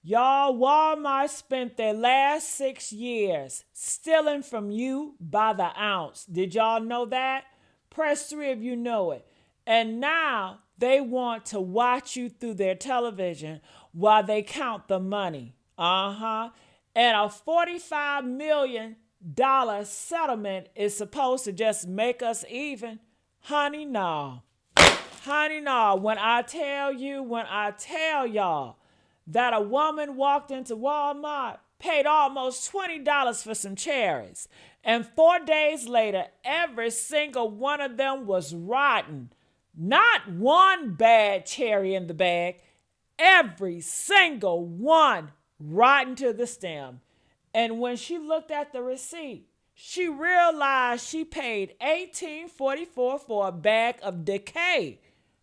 Y'all, Walmart spent their last 6 years stealing from you by the ounce. Did y'all know that? Press 3 if you know it. And now they want to watch you through their television while they count the money. And a $45 million settlement is supposed to just make us even. Honey, no. Honey, no. When I tell y'all that a woman walked into Walmart, paid almost $20 for some cherries, and 4 days later, every single one of them was rotten. Not one bad cherry in the bag, every single one rotten to the stem. And when she looked at the receipt, she realized she paid $18.44 for a bag of decay.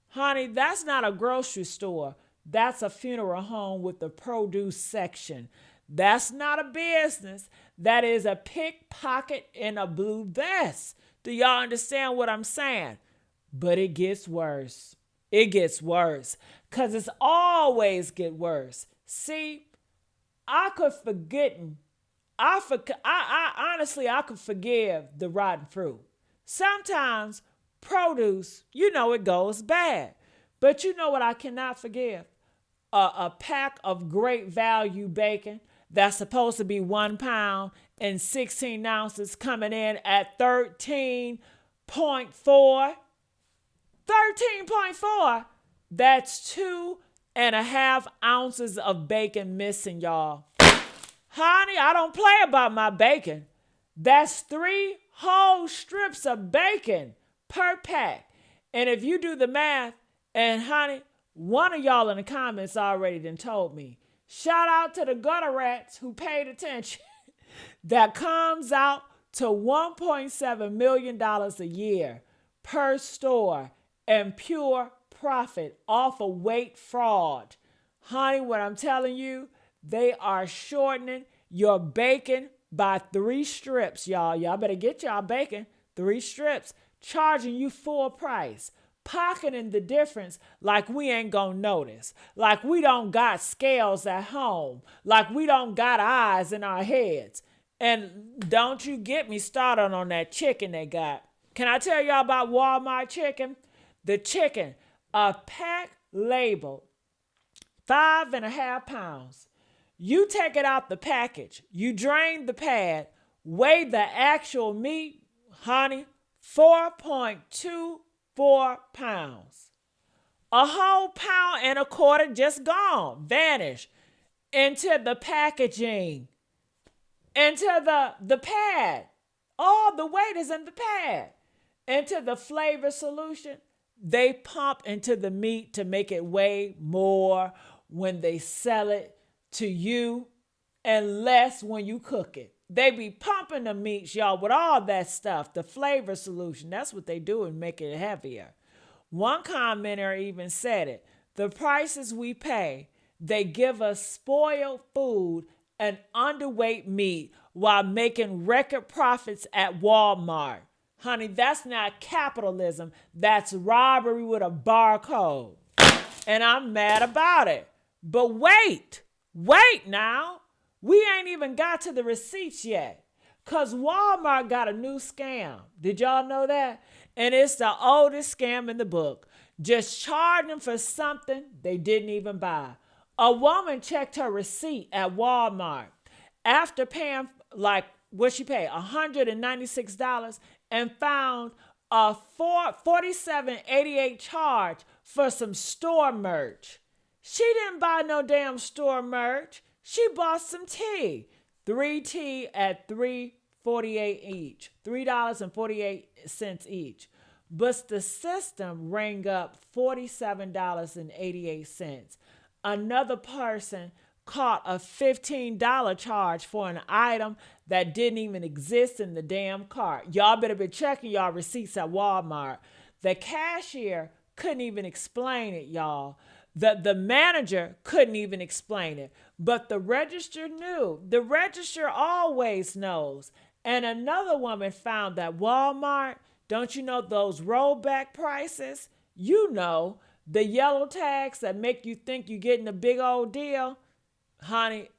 Honey, that's not a grocery store. That's a funeral home with the produce section. That's not a business. That is a pickpocket in a blue vest. Do y'all understand what I'm saying? But it gets worse. It gets worse. Because it's always get worse. See, I could forgive the rotten fruit. Sometimes produce, it goes bad. But you know what I cannot forgive? A pack of great value bacon that's supposed to be 1 pound and 16 ounces coming in at 13.4. 13.4. That's 2.5 ounces of bacon missing, y'all. Honey, I don't play about my bacon. That's 3 whole strips of bacon per pack. And if you do the math, and honey, one of y'all in the comments already done told me. Shout out to the gutter rats who paid attention. That comes out to $1.7 million a year per store and pure profit off of weight fraud. Honey, what I'm telling you, they are shortening your bacon by 3 strips, y'all. Y'all better get y'all bacon, 3 strips, charging you full price. Pocketing the difference like we ain't gonna notice. Like we don't got scales at home. Like we don't got eyes in our heads. And don't you get me started on that chicken they got. Can I tell y'all about Walmart chicken? The chicken, a pack labeled 5.5 pounds. You take it out the package. You drain the pad. Weigh the actual meat, honey, 4.24 pounds. A whole 1.25 pounds just gone, vanished into the packaging, into the pad. All the weight is in the pad. Into the flavor solution. They pump into the meat to make it weigh more when they sell it to you and less when you cook it. They be pumping the meats, y'all, with all that stuff, the flavor solution. That's what they do and make it heavier. One commenter even said it. The prices we pay, they give us spoiled food and underweight meat while making record profits at Walmart. Honey, that's not capitalism. That's robbery with a barcode. And I'm mad about it. But wait now. We ain't even got to the receipts yet. Because Walmart got a new scam. Did y'all know that? And it's the oldest scam in the book. Just charging them for something they didn't even buy. A woman checked her receipt at Walmart after paying, what she paid? $196 and found a $47.88 charge for some store merch. She didn't buy no damn store merch. She bought some tea. 3 tea at $3.48 each. $3.48 each. But the system rang up $47.88. Another person caught a $15 charge for an item that didn't even exist in the damn cart. Y'all better be checking y'all receipts at Walmart. The cashier couldn't even explain it, y'all. The manager couldn't even explain it, but the register knew. The register always knows. And another woman found that Walmart, don't you know those rollback prices? You know, the yellow tags that make you think you're getting a big old deal. honey,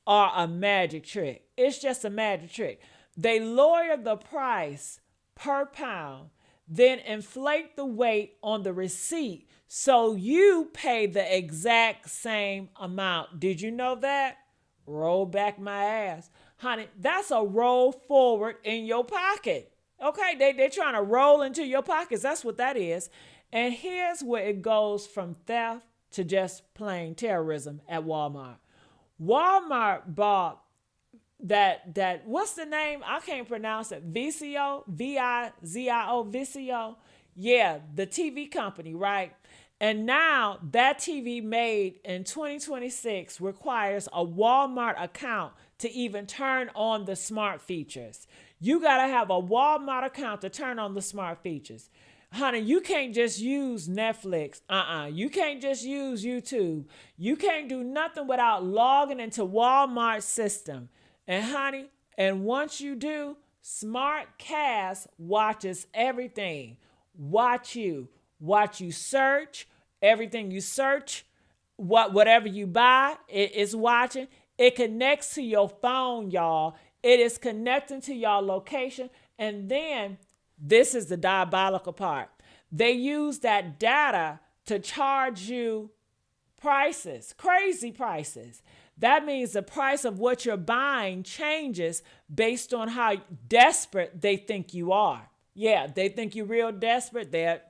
are a magic trick. It's just a magic trick. They lower the price per pound, then inflate the weight on the receipt so you pay the exact same amount. Did you know that? Roll back my ass. Honey, that's a roll forward in your pocket. Okay, they're trying to roll into your pockets. That's what that is. And here's where it goes from theft to just plain terrorism at Walmart. Walmart bought that what's the name? I can't pronounce it. Vizio, Vizio, Vizio. Yeah, the TV company, right? And now that TV made in 2026 requires a Walmart account to even turn on the smart features. You got to have a Walmart account to turn on the smart features. Honey, you can't just use Netflix. You can't just use YouTube. You can't do nothing without logging into Walmart's system. And honey, and once you do, Smart Cast watches everything. Watch you search, everything you search, whatever you buy, it is watching. It connects to your phone, y'all. It is connecting to your location. And then this is the diabolical part. They use that data to charge you prices, crazy prices. That means the price of what you're buying changes based on how desperate they think you are. Yeah, they think you're real desperate. They're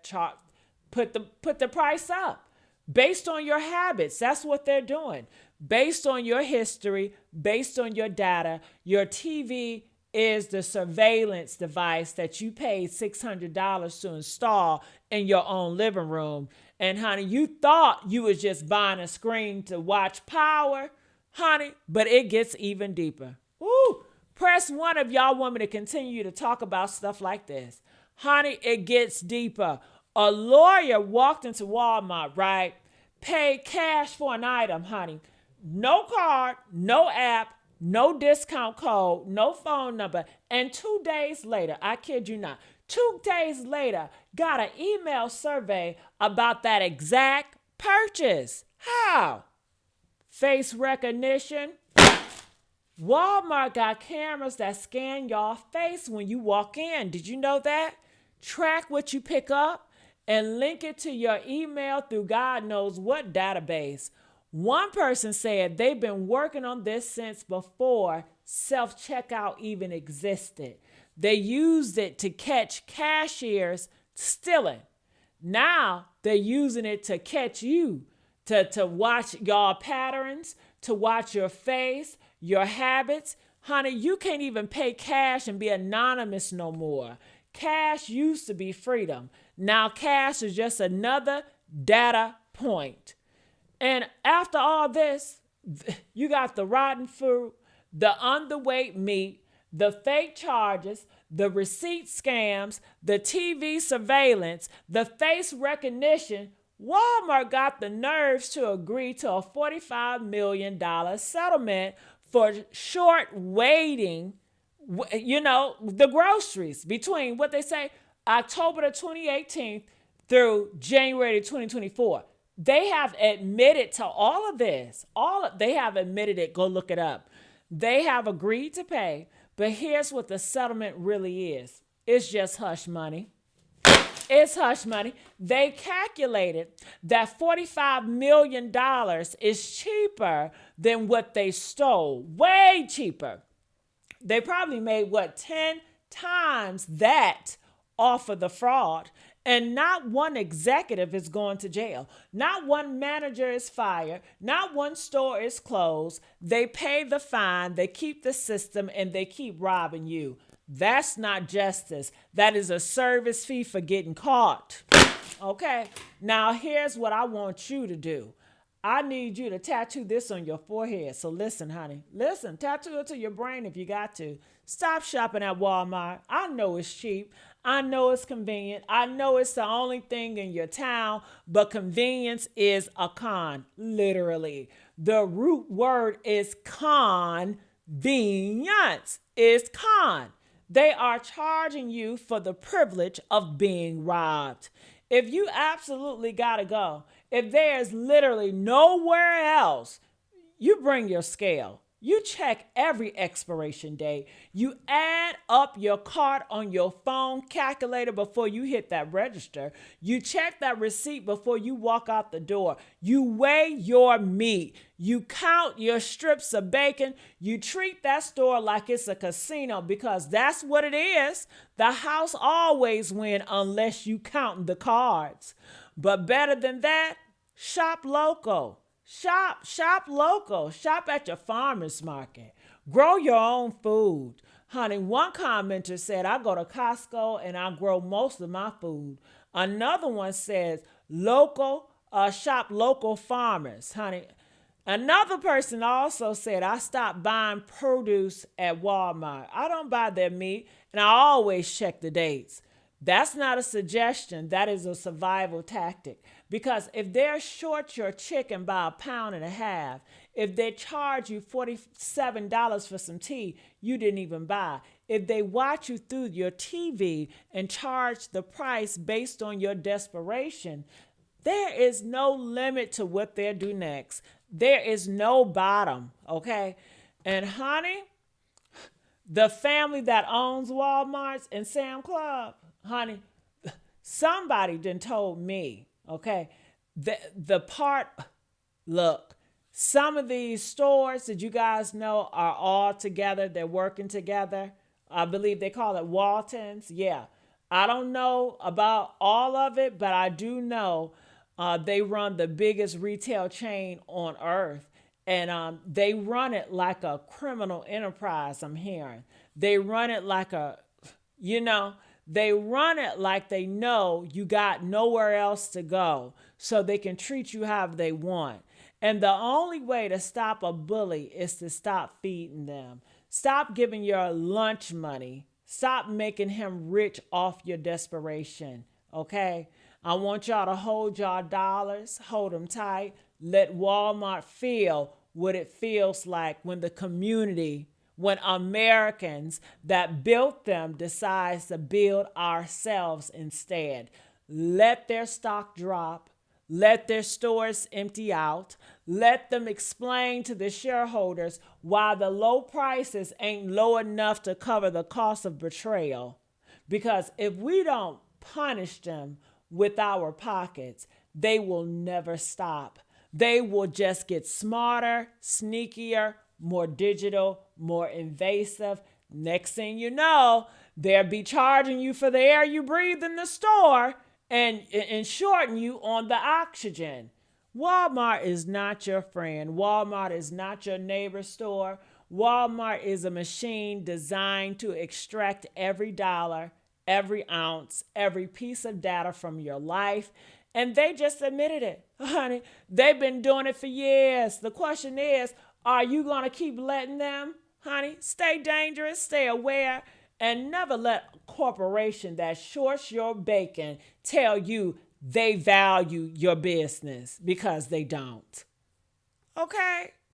put the price up based on your habits. That's what they're doing. Based on your history, based on your data, your TV is the surveillance device that you paid $600 to install in your own living room. And honey, you thought you was just buying a screen to watch Power, honey, but it gets even deeper. Woo! Press 1 if y'all want me to continue to talk about stuff like this. Honey, it gets deeper. A lawyer walked into Walmart, right? Paid cash for an item, honey. No card, no app, no discount code, no phone number. And 2 days later, I kid you not, 2 days later, got an email survey about that exact purchase. How? Face recognition. Walmart got cameras that scan your face when you walk in. Did you know that? Track what you pick up and link it to your email through God knows what database. One person said they've been working on this since before self-checkout even existed. They used it to catch cashiers stealing. Now they're using it to catch you, to watch your patterns, to watch your face, your habits. Honey, you can't even pay cash and be anonymous no more. Cash used to be freedom. Now cash is just another data point. And after all this, you got the rotten fruit, the underweight meat, the fake charges, the receipt scams, the TV surveillance, the face recognition. Walmart got the nerves to agree to a $45 million settlement for short waiting, the groceries between what they say October the 2018 through January 2024. They have admitted to all of this. They have admitted it. Go look it up. They have agreed to pay, but here's what the settlement really is. It's just hush money. It's hush money. They calculated that $45 million is cheaper than what they stole. Way cheaper. They probably made 10 times that off of the fraud. And not one executive is going to jail. Not one manager is fired. Not one store is closed. They pay the fine, they keep the system, and they keep robbing you. That's not justice. That is a service fee for getting caught. Okay? Now, here's what I want you to do. I need you to tattoo this on your forehead. So listen, honey. Listen, tattoo it to your brain if you got to. Stop shopping at Walmart. I know it's cheap. I know it's convenient. I know it's the only thing in your town, but convenience is a con, literally. The root word is convenience. Is con. They are charging you for the privilege of being robbed. If you absolutely gotta go, if there's literally nowhere else, You bring your scale. You check every expiration date. You add up your cart on your phone calculator before you hit that register. You check that receipt before you walk out the door. You weigh your meat. You count your strips of bacon. You treat that store like it's a casino because that's what it is. The house always wins unless you count the cards. But better than that, shop local. Shop local. Shop at your farmer's market. Grow your own food. Honey, one commenter said, I go to Costco and I grow most of my food. Another one says, shop local farmers. Honey, another person also said, I stopped buying produce at Walmart. I don't buy their meat and I always check the dates. That's not a suggestion. That is a survival tactic. Because if they're short your chicken by 1.5 pounds, if they charge you $47 for some tea you didn't even buy, if they watch you through your TV and charge the price based on your desperation, there is no limit to what they'll do next. There is no bottom, okay? And honey, the family that owns Walmarts and Sam Club, honey, somebody done told me, okay, look, some of these stores that you guys know are all together. They're working together. I believe they call it Waltons. Yeah. I don't know about all of it, but I do know they run the biggest retail chain on earth. And they run it like a criminal enterprise, I'm hearing. They run it like they run it like they know you got nowhere else to go, so they can treat you however they want. And the only way to stop a bully is to stop feeding them. Stop giving your lunch money. Stop making him rich off your desperation, okay? I want y'all to hold y'all dollars, hold them tight. Let Walmart feel what it feels like when when Americans that built them decides to build ourselves instead. Let their stock drop. Let their stores empty out. Let them explain to the shareholders why the low prices ain't low enough to cover the cost of betrayal. Because if we don't punish them with our pockets, they will never stop. They will just get smarter, sneakier, more digital, more invasive. Next thing you know, they'll be charging you for the air you breathe in the store and shorting you on the oxygen. Walmart is not your friend. Walmart is not your neighbor's store. Walmart is a machine designed to extract every dollar, every ounce, every piece of data from your life. And they just admitted it. Honey, they've been doing it for years. The question is, are you going to keep letting them? Honey, stay dangerous, stay aware, and never let a corporation that shorts your bacon tell you they value your business, because they don't. Okay?